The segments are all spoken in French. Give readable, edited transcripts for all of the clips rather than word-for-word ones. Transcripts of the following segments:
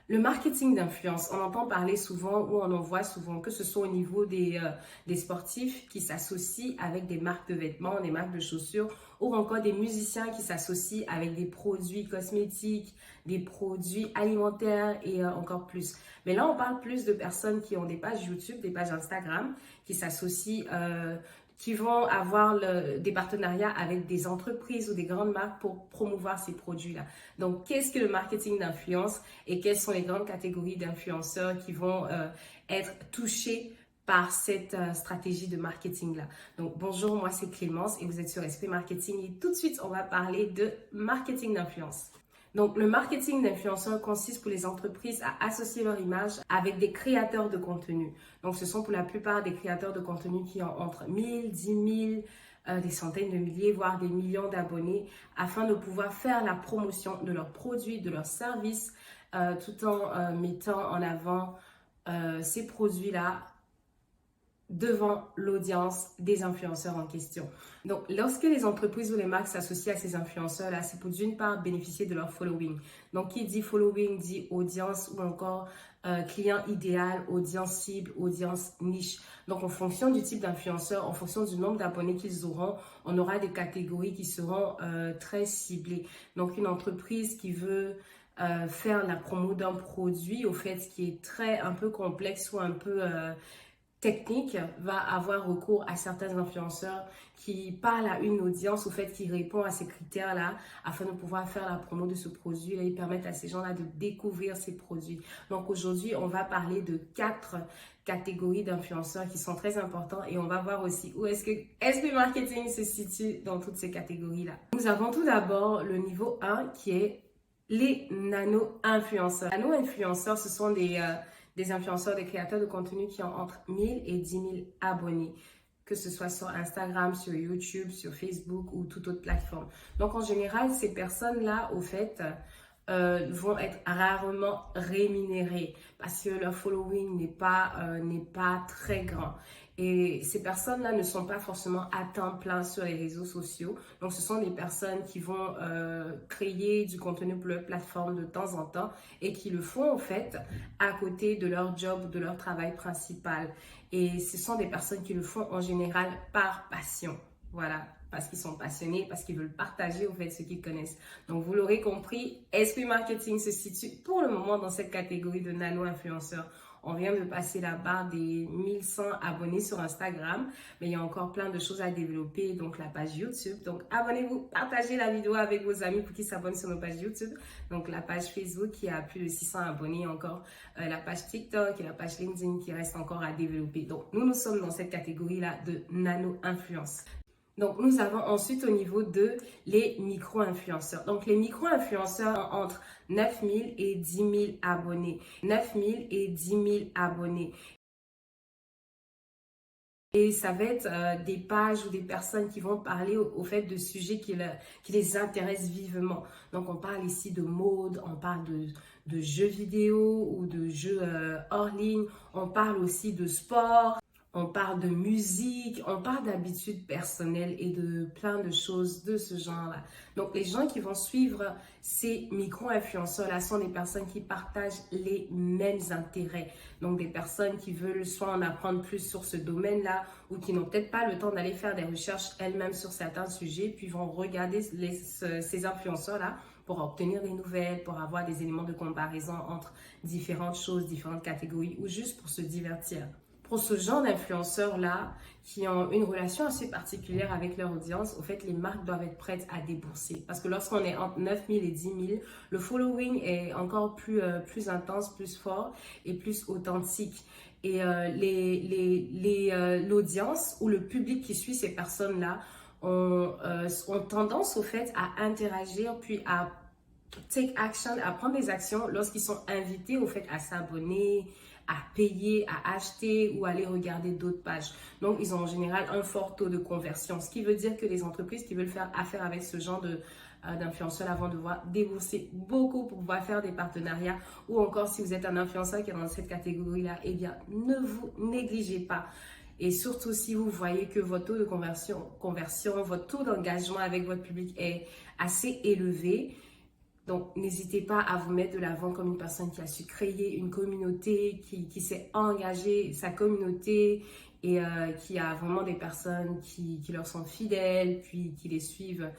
Le marketing d'influence, on entend parler souvent ou on en voit souvent, que ce soit au niveau des sportifs qui s'associent avec des marques de vêtements, des marques de chaussures, ou encore des musiciens qui s'associent avec des produits cosmétiques, des produits alimentaires et encore plus. Mais là, on parle plus de personnes qui ont des pages YouTube, des pages Instagram, qui s'associent, qui vont avoir des partenariats avec des entreprises ou des grandes marques pour promouvoir ces produits-là. Donc, qu'est-ce que le marketing d'influence et quelles sont les grandes catégories d'influenceurs qui vont être touchés par cette stratégie de marketing-là. Donc, bonjour, moi c'est Clémence et vous êtes sur SP Marketing et tout de suite, on va parler de marketing d'influence. Donc, le marketing d'influenceurs consiste pour les entreprises à associer leur image avec des créateurs de contenu. Donc, ce sont pour la plupart des créateurs de contenu qui ont entre 1000, 10 000, des centaines de milliers, voire des millions d'abonnés, afin de pouvoir faire la promotion de leurs produits, de leurs services, tout en mettant en avant ces produits-là devant l'audience des influenceurs en question. Donc, lorsque les entreprises ou les marques s'associent à ces influenceurs-là, c'est pour d'une part bénéficier de leur following. Donc, qui dit following dit audience ou encore client idéal, audience cible, audience niche. Donc, en fonction du type d'influenceur, en fonction du nombre d'abonnés qu'ils auront, on aura des catégories qui seront très ciblées. Donc, une entreprise qui veut faire la promo d'un produit, au fait, qui est un peu complexe ou un peu technique, va avoir recours à certains influenceurs qui parlent à une audience, au fait, qui répond à ces critères-là, afin de pouvoir faire la promo de ce produit. Là, ils permettent à ces gens-là de découvrir ces produits. Donc aujourd'hui, on va parler de 4 catégories d'influenceurs qui sont très importants et on va voir aussi où est-ce que SP Marketing se situe dans toutes ces catégories-là. Nous avons tout d'abord le niveau 1 qui est les nano-influenceurs. Nano-influenceurs, ce sont des influenceurs, des créateurs de contenu qui ont entre 1000 et 10 000 abonnés, que ce soit sur Instagram, sur YouTube, sur Facebook ou toute autre plateforme. Donc, en général, ces personnes-là, au fait, vont être rarement rémunérées parce que leur following n'est pas très grand. Et ces personnes-là ne sont pas forcément à temps plein sur les réseaux sociaux. Donc, ce sont des personnes qui vont créer du contenu pour leur plateforme de temps en temps et qui le font, en fait, à côté de leur job, de leur travail principal. Et ce sont des personnes qui le font en général par passion. Voilà, parce qu'ils sont passionnés, parce qu'ils veulent partager, au fait, ce qu'ils connaissent. Donc, vous l'aurez compris, SP Marketing se situe pour le moment dans cette catégorie de nano-influenceurs. On vient de passer la barre des 1100 abonnés sur Instagram, mais il y a encore plein de choses à développer, donc la page YouTube. Donc, abonnez-vous, partagez la vidéo avec vos amis pour qu'ils s'abonnent sur nos pages YouTube. Donc, la page Facebook qui a plus de 600 abonnés encore, la page TikTok et la page LinkedIn qui reste encore à développer. Donc, nous sommes dans cette catégorie-là de nano-influence. Donc, nous avons ensuite au niveau de les micro-influenceurs. Donc, les micro-influenceurs ont entre 9000 et 10 000 abonnés. 9000 et 10 000 abonnés. Et ça va être des pages ou des personnes qui vont parler au fait de sujets qui les intéressent vivement. Donc, on parle ici de mode, on parle de jeux vidéo ou de jeux hors ligne. On parle aussi de sport. On parle de musique, on parle d'habitudes personnelles et de plein de choses de ce genre-là. Donc, les gens qui vont suivre ces micro-influenceurs-là sont des personnes qui partagent les mêmes intérêts. Donc, des personnes qui veulent soit en apprendre plus sur ce domaine-là ou qui n'ont peut-être pas le temps d'aller faire des recherches elles-mêmes sur certains sujets, puis vont regarder ces influenceurs-là pour obtenir des nouvelles, pour avoir des éléments de comparaison entre différentes choses, différentes catégories ou juste pour se divertir. Pour ce genre d'influenceurs-là, qui ont une relation assez particulière avec leur audience, au fait, les marques doivent être prêtes à débourser. Parce que lorsqu'on est entre 9000 et 10 000, le following est encore plus intense, plus fort et plus authentique. Et l'audience ou le public qui suit ces personnes-là ont tendance, au fait, à interagir puis à take action, à prendre des actions lorsqu'ils sont invités, au fait, à s'abonner, à payer, à acheter ou aller regarder d'autres pages. Donc, ils ont en général un fort taux de conversion, ce qui veut dire que les entreprises qui veulent faire affaire avec ce genre d'influenceurs vont devoir débourser beaucoup pour pouvoir faire des partenariats, ou encore si vous êtes un influenceur qui est dans cette catégorie-là, eh bien, ne vous négligez pas. Et surtout si vous voyez que votre taux de conversion, votre taux d'engagement avec votre public est assez élevé, Donc, n'hésitez pas à vous mettre de l'avant comme une personne qui a su créer une communauté, qui s'est engagée, sa communauté, et qui a vraiment des personnes qui leur sont fidèles, puis qui les suivent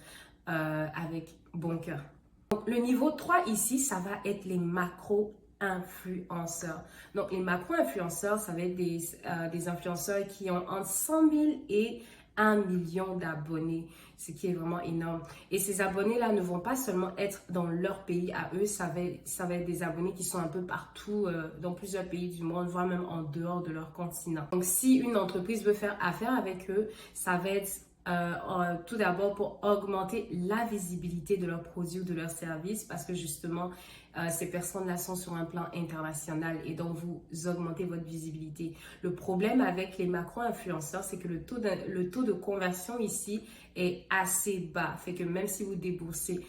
avec bon cœur. Donc, le niveau 3 ici, ça va être les macro-influenceurs. Donc, les macro-influenceurs, ça va être des influenceurs qui ont entre 100 000 et 1 million d'abonnés, ce qui est vraiment énorme. Et ces abonnés-là ne vont pas seulement être dans leur pays à eux, ça va être des abonnés qui sont un peu partout, dans plusieurs pays du monde, voire même en dehors de leur continent. Donc, si une entreprise veut faire affaire avec eux, ça va être tout d'abord pour augmenter la visibilité de leurs produits ou de leurs services parce que justement, ces personnes-là sont sur un plan international et donc vous augmentez votre visibilité. Le problème avec les macro-influenceurs, c'est que le taux de conversion ici est assez bas. Fait que même si vous déboursez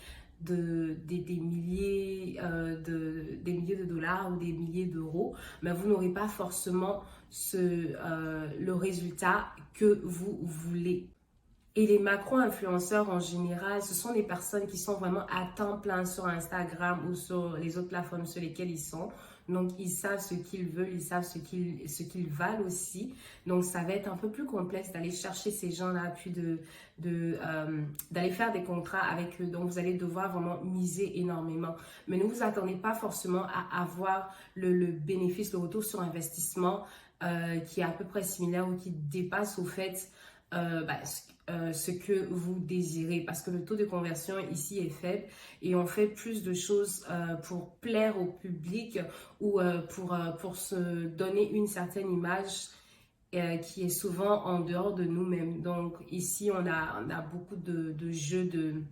des milliers de dollars ou des milliers d'euros, mais vous n'aurez pas forcément le résultat que vous voulez. Et les macro-influenceurs en général, ce sont des personnes qui sont vraiment à temps plein sur Instagram ou sur les autres plateformes sur lesquelles ils sont. Donc, ils savent ce qu'ils veulent, ils savent ce qu'ils valent aussi. Donc, ça va être un peu plus complexe d'aller chercher ces gens-là, puis d'aller faire des contrats avec eux. Donc, vous allez devoir vraiment miser énormément. Mais ne vous attendez pas forcément à avoir le bénéfice, le retour sur investissement qui est à peu près similaire ou qui dépasse au fait ce que vous désirez parce que le taux de conversion ici est faible et on fait plus de choses pour plaire au public ou pour se donner une certaine image qui est souvent en dehors de nous-mêmes. Donc ici, on a beaucoup de jeux de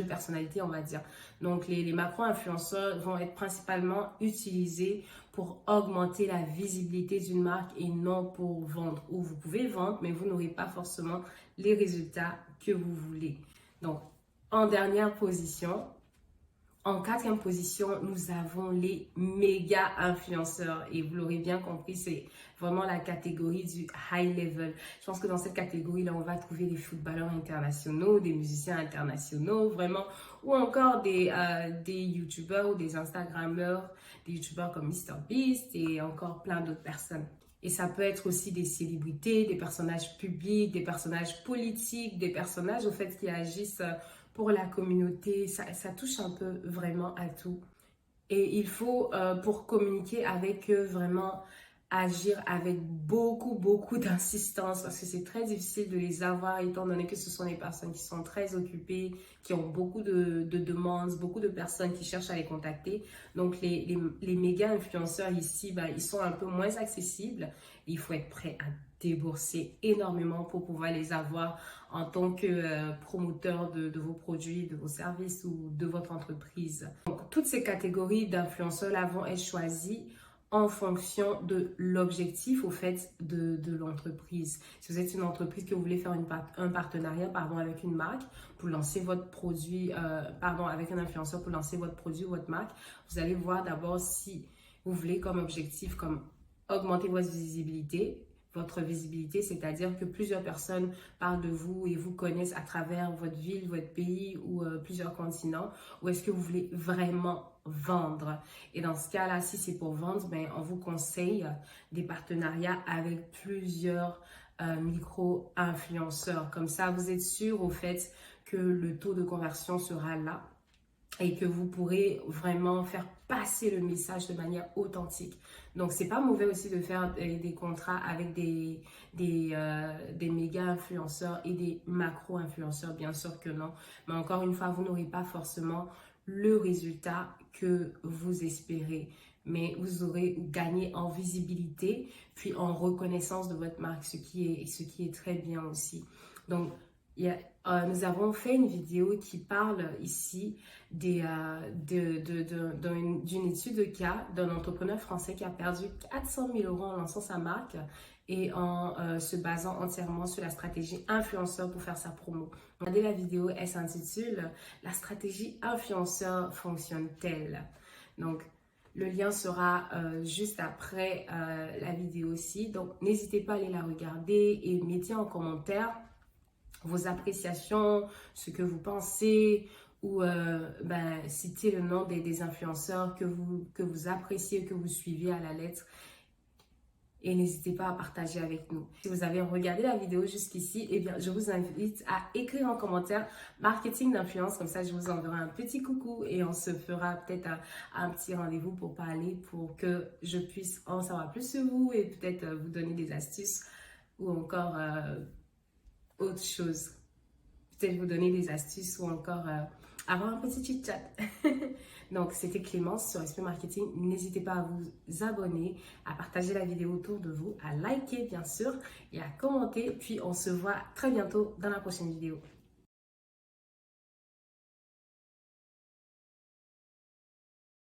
personnalité, on va dire. Donc, les macro-influenceurs vont être principalement utilisés pour augmenter la visibilité d'une marque et non pour vendre. Ou vous pouvez vendre, mais vous n'aurez pas forcément les résultats que vous voulez. Donc, en dernière position, en quatrième position, nous avons les méga influenceurs et vous l'aurez bien compris, c'est vraiment la catégorie du high level. Je pense que dans cette catégorie-là, on va trouver des footballeurs internationaux, des musiciens internationaux, vraiment, ou encore des YouTubeurs ou des Instagrammeurs, des YouTubeurs comme MrBeast et encore plein d'autres personnes. Et ça peut être aussi des célébrités, des personnages publics, des personnages politiques, des personnages au fait qui agissent pour la communauté, ça touche un peu vraiment à tout. Et il faut, pour communiquer avec eux, vraiment agir avec beaucoup d'insistance parce que c'est très difficile de les avoir étant donné que ce sont des personnes qui sont très occupées, qui ont beaucoup de demandes, beaucoup de personnes qui cherchent à les contacter. Donc, les méga influenceurs ici, ils sont un peu moins accessibles. Il faut être prêt à débourser énormément pour pouvoir les avoir en tant que promoteur de vos produits, de vos services ou de votre entreprise. Donc, toutes ces catégories d'influenceurs-là vont être choisies en fonction de l'objectif au fait de l'entreprise. Si vous êtes une entreprise que vous voulez faire un partenariat avec une marque pour lancer votre produit, avec un influenceur pour lancer votre produit ou votre marque, vous allez voir d'abord si vous voulez comme objectif comme augmenter votre visibilité, c'est-à-dire que plusieurs personnes parlent de vous et vous connaissent à travers votre ville, votre pays ou plusieurs continents, ou est-ce que vous voulez vraiment vendre? Et dans ce cas-là, si c'est pour vendre, on vous conseille des partenariats avec plusieurs micro-influenceurs. Comme ça, vous êtes sûr au fait que le taux de conversion sera là et que vous pourrez vraiment faire passer le message de manière authentique. Donc, c'est pas mauvais aussi de faire des contrats avec des méga influenceurs et des macro influenceurs, bien sûr que non. Mais encore une fois, vous n'aurez pas forcément le résultat que vous espérez. Mais vous aurez gagné en visibilité, puis en reconnaissance de votre marque, ce qui est très bien aussi. Donc, nous avons fait une vidéo qui parle ici d'une étude de cas d'un entrepreneur français qui a perdu 400 000 € en lançant sa marque et en se basant entièrement sur la stratégie influenceur pour faire sa promo. Regardez la vidéo, elle s'intitule « La stratégie influenceur fonctionne-t-elle » Donc, le lien sera juste après la vidéo aussi. Donc, n'hésitez pas à aller la regarder et mettez en commentaire vos appréciations, ce que vous pensez, ou citer le nom des influenceurs que vous appréciez, que vous suivez à la lettre. Et n'hésitez pas à partager avec nous. Si vous avez regardé la vidéo jusqu'ici, eh bien, je vous invite à écrire en commentaire marketing d'influence. Comme ça, je vous enverrai un petit coucou et on se fera peut-être un petit rendez-vous pour parler, pour que je puisse en savoir plus sur vous et peut-être vous donner des astuces ou encore autre chose. Peut-être vous donner des astuces ou encore avoir un petit chit-chat. Donc, c'était Clémence sur SP Marketing. N'hésitez pas à vous abonner, à partager la vidéo autour de vous, à liker bien sûr et à commenter. Puis, on se voit très bientôt dans la prochaine vidéo.